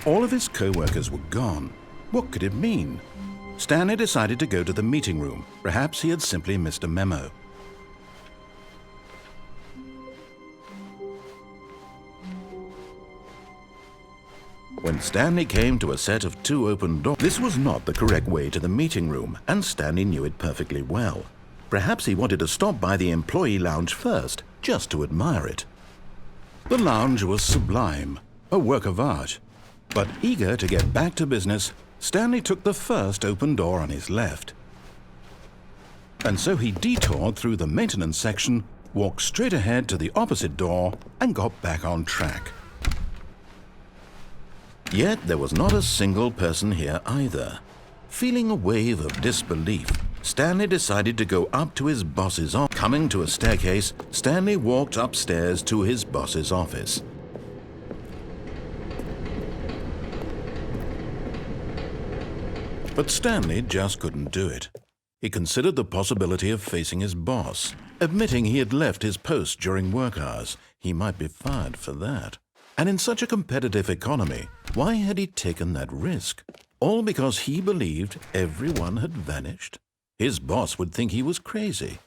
All of his co-workers were gone. What could it mean? Stanley decided to go to the meeting room. Perhaps he had simply missed a memo. When Stanley came to a set of 2 open doors, this was not the correct way to the meeting room, and Stanley knew it perfectly well. Perhaps he wanted to stop by the employee lounge first, just to admire it. The lounge was sublime, a work of art. But eager to get back to business, Stanley took the first open door on his left. And so he detoured through the maintenance section, walked straight ahead to the opposite door, and got back on track. Yet there was not a single person here either. Feeling a wave of disbelief, Stanley decided to go up to his boss's office. Coming to a staircase, Stanley walked upstairs to his boss's office. But Stanley just couldn't do it. He considered the possibility of facing his boss. Admitting he had left his post during work hours, he might be fired for that. And in such a competitive economy, why had he taken that risk? All because he believed everyone had vanished? His boss would think he was crazy.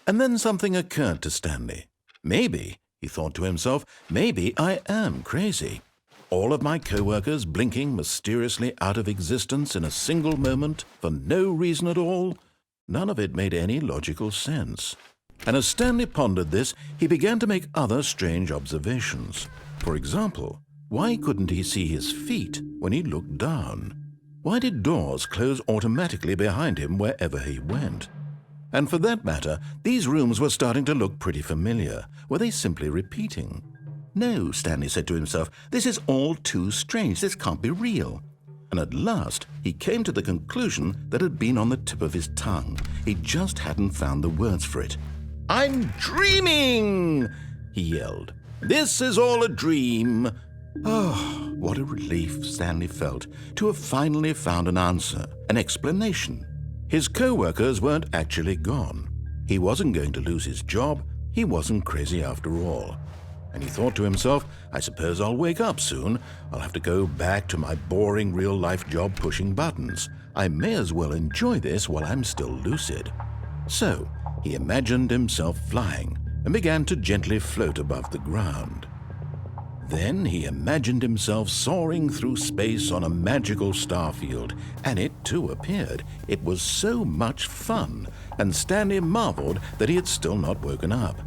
And then something occurred to Stanley. Maybe, he thought to himself, maybe I am crazy. All of my co-workers blinking mysteriously out of existence in a single moment for no reason at all? None of it made any logical sense. And as Stanley pondered this, he began to make other strange observations. For example, why couldn't he see his feet when he looked down? Why did doors close automatically behind him wherever he went? And for that matter, these rooms were starting to look pretty familiar. Were they simply repeating? No, Stanley said to himself, this is all too strange. This can't be real. And at last, he came to the conclusion that had been on the tip of his tongue. He just hadn't found the words for it. "I'm dreaming!" he yelled. "This is all a dream." Oh, what a relief Stanley felt to have finally found an answer, an explanation. His co-workers weren't actually gone. He wasn't going to lose his job. He wasn't crazy after all. And he thought to himself, I suppose I'll wake up soon. I'll have to go back to my boring real-life job pushing buttons. I may as well enjoy this while I'm still lucid. So he imagined himself flying and began to gently float above the ground. Then he imagined himself soaring through space on a magical starfield, and it too appeared. It was so much fun, and Stanley marveled that he had still not woken up.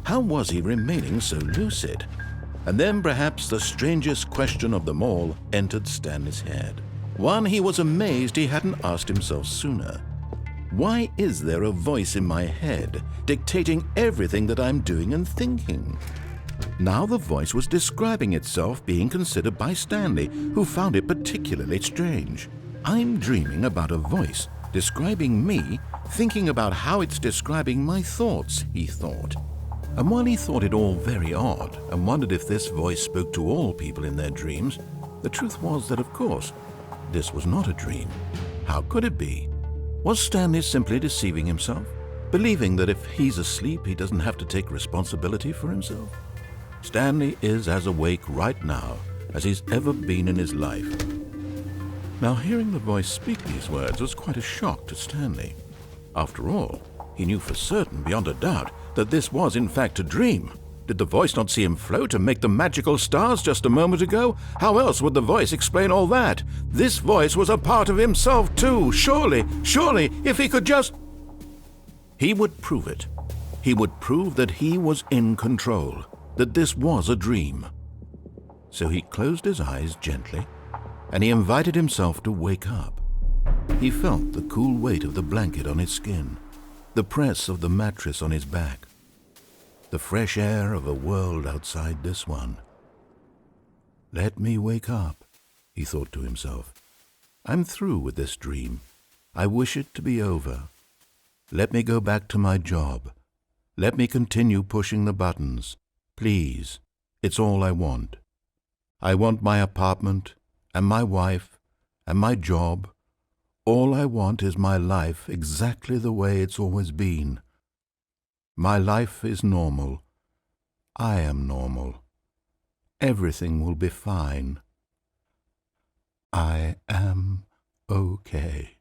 How was he remaining so lucid? And then perhaps the strangest question of them all entered Stanley's head. One he was amazed he hadn't asked himself sooner. Why is there a voice in my head dictating everything that I'm doing and thinking? Now the voice was describing itself being considered by Stanley, who found it particularly strange. I'm dreaming about a voice describing me, thinking about how it's describing my thoughts, he thought. And while he thought it all very odd and wondered if this voice spoke to all people in their dreams, the truth was that, of course, this was not a dream. How could it be? Was Stanley simply deceiving himself, believing that if he's asleep, he doesn't have to take responsibility for himself? Stanley is as awake right now as he's ever been in his life. Now, hearing the voice speak these words was quite a shock to Stanley. After all, he knew for certain, beyond a doubt, that this was in fact a dream. Did the voice not see him float and make the magical stars just a moment ago? How else would the voice explain all that? This voice was a part of himself too. Surely, if he could just... He would prove it. He would prove that he was in control, that this was a dream. So he closed his eyes gently, and he invited himself to wake up. He felt the cool weight of the blanket on his skin, the press of the mattress on his back, the fresh air of a world outside this one. Let me wake up, he thought to himself. I'm through with this dream. I wish it to be over. Let me go back to my job. Let me continue pushing the buttons. Please, it's all I want. I want my apartment and my wife and my job. All I want is my life exactly the way it's always been. My life is normal. I am normal. Everything will be fine. I am okay.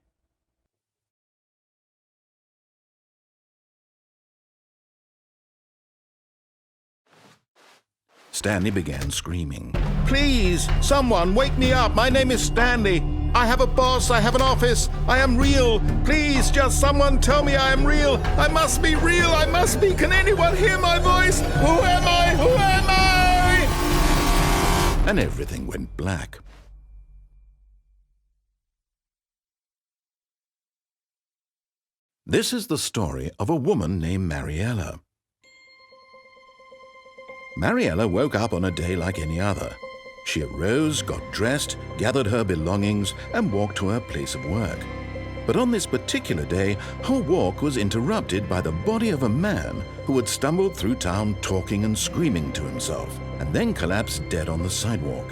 Stanley began screaming. Please, someone, wake me up. My name is Stanley. I have a boss. I have an office. I am real. Please, just someone tell me I am real. I must be real. I must be. Can anyone hear my voice? Who am I? Who am I? And everything went black. This is the story of a woman named Mariella. Mariella woke up on a day like any other. She arose, got dressed, gathered her belongings, and walked to her place of work. But on this particular day, her walk was interrupted by the body of a man who had stumbled through town talking and screaming to himself, and then collapsed dead on the sidewalk.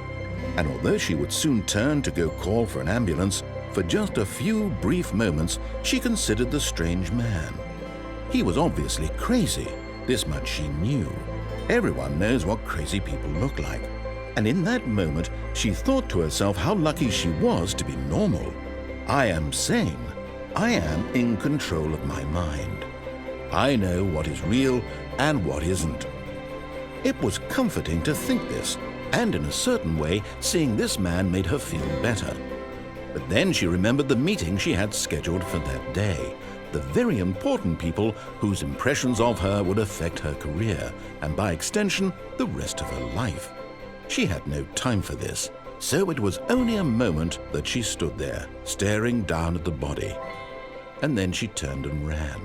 And although she would soon turn to go call for an ambulance, for just a few brief moments she considered the strange man. He was obviously crazy. This much she knew. Everyone knows what crazy people look like. And in that moment, she thought to herself how lucky she was to be normal. I am sane. I am in control of my mind. I know what is real and what isn't. It was comforting to think this, and in a certain way, seeing this man made her feel better. But then she remembered the meeting she had scheduled for that day. The very important people whose impressions of her would affect her career, and by extension, the rest of her life. She had no time for this, so it was only a moment that she stood there, staring down at the body. And then she turned and ran.